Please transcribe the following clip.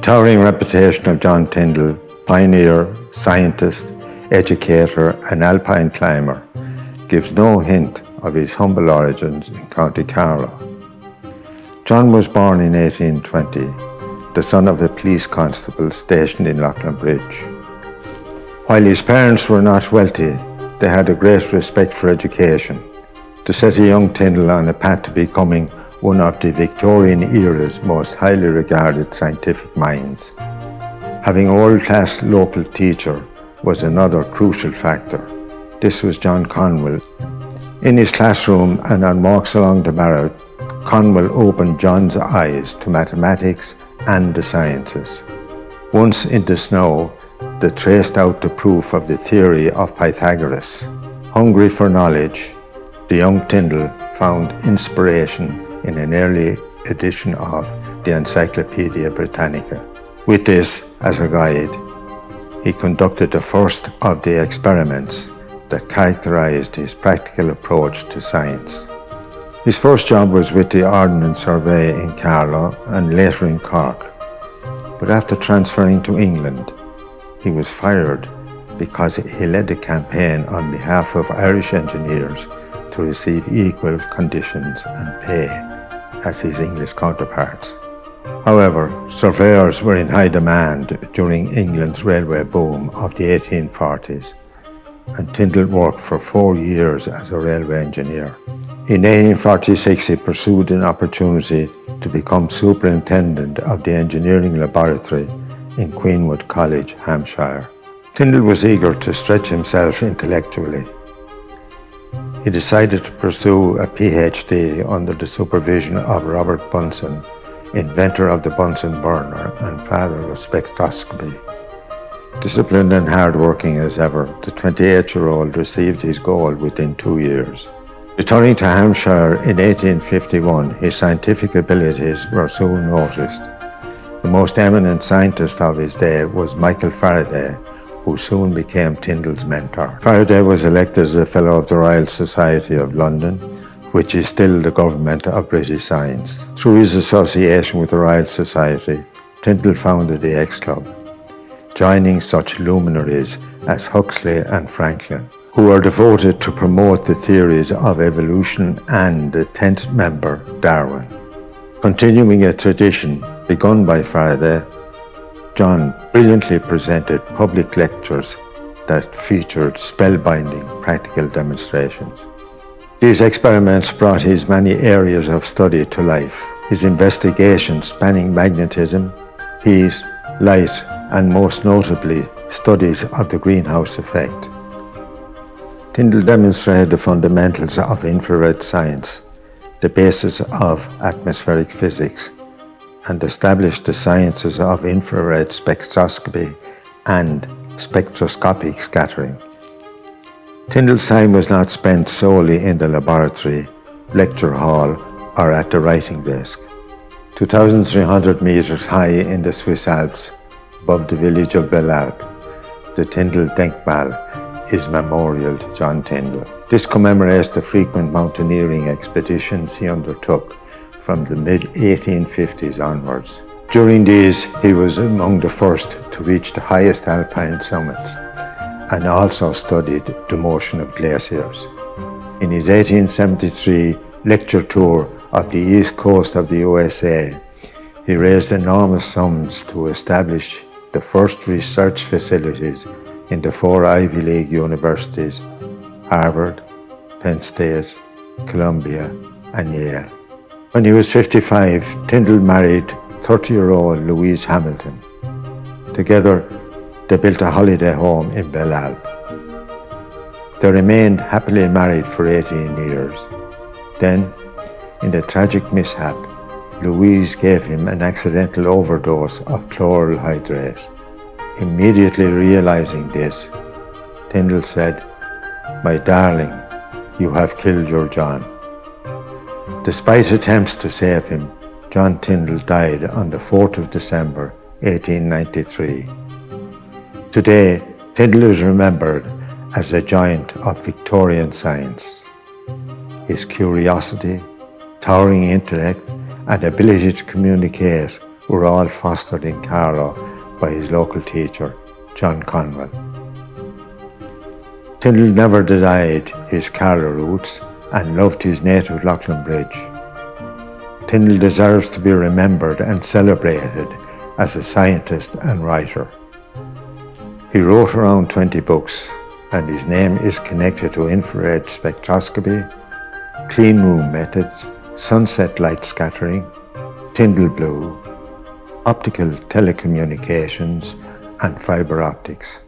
towering reputation of John Tyndall, pioneer, scientist, educator and Alpine climber, gives no hint of his humble origins in County Carlow. John was born in 1820, the son of a police constable stationed in Bridge. While his parents were not wealthy, they had a great respect for education, to set a young Tyndall on a path to becoming one of the Victorian era's most highly regarded scientific minds. Having a world-class local teacher was another crucial factor. This was John Conwell. In his classroom and on walks along the Barrow, Conwell opened John's eyes to mathematics and the sciences. Once in the snow, they traced out the proof of the theory of Pythagoras. Hungry for knowledge, the young Tyndall found inspiration in an early edition of the Encyclopedia Britannica. With this as a guide, he conducted the first of the experiments that characterized his practical approach to science. His first job was with the Ordnance Survey in Carlow and later in Cork. But after transferring to England, he was fired because he led a campaign on behalf of Irish engineers to receive equal conditions and pay as his English counterparts. However, surveyors were in high demand during England's railway boom of the 1840s, and Tyndall worked for 4 years as a railway engineer. In 1846, he pursued an opportunity to become superintendent of the engineering laboratory in Queenwood College, Hampshire. Tyndall was eager to stretch himself intellectually. He decided to pursue a PhD under the supervision of Robert Bunsen, inventor of the Bunsen burner and father of spectroscopy. Disciplined and hard-working as ever, the 28-year-old received his goal within 2 years. Returning to Hampshire in 1851, his scientific abilities were soon noticed. The most eminent scientist of his day was Michael Faraday, who soon became Tyndall's mentor. Faraday was elected as a Fellow of the Royal Society of London, which is still the government of British science. Through his association with the Royal Society, Tyndall founded the X Club, joining such luminaries as Huxley and Franklin, who are devoted to promote the theories of evolution, and the 10th member, Darwin. Continuing a tradition begun by Faraday, John brilliantly presented public lectures that featured spellbinding practical demonstrations. These experiments brought his many areas of study to life. His investigations spanning magnetism, heat, light, and most notably, studies of the greenhouse effect. Tyndall demonstrated the fundamentals of infrared science, the basis of atmospheric physics, and established the sciences of infrared spectroscopy and spectroscopic scattering. Tyndall's time was not spent solely in the laboratory, lecture hall, or at the writing desk. 2,300 meters high in the Swiss Alps, above the village of Bellalp, the Tyndall Denkmal is memorial to John Tyndall. This commemorates the frequent mountaineering expeditions he undertook from the mid-1850s onwards. During these, he was among the first to reach the highest alpine summits, and also studied the motion of glaciers. In his 1873 lecture tour of the east coast of the USA, he raised enormous sums to establish the first research facilities in the 4 Ivy League universities, Harvard, Penn State, Columbia, and Yale. When he was 55, Tyndall married 30-year-old Louise Hamilton. Together, they built a holiday home in Bellalp. They remained happily married for 18 years. Then, in a tragic mishap, Louise gave him an accidental overdose of chloral hydrate. Immediately realizing this, Tyndall said, "My darling, you have killed your John." Despite attempts to save him, John Tyndall died on the 4th of December, 1893. Today, Tyndall is remembered as a giant of Victorian science. His curiosity, towering intellect, and ability to communicate were all fostered in Carlow by his local teacher, John Conwell. Tyndall never denied his Carlow roots and loved his native Loughlin Bridge. Tyndall deserves to be remembered and celebrated as a scientist and writer. He wrote around 20 books, and his name is connected to infrared spectroscopy, clean room methods, sunset light scattering, Tyndall blue, optical telecommunications, and fiber optics.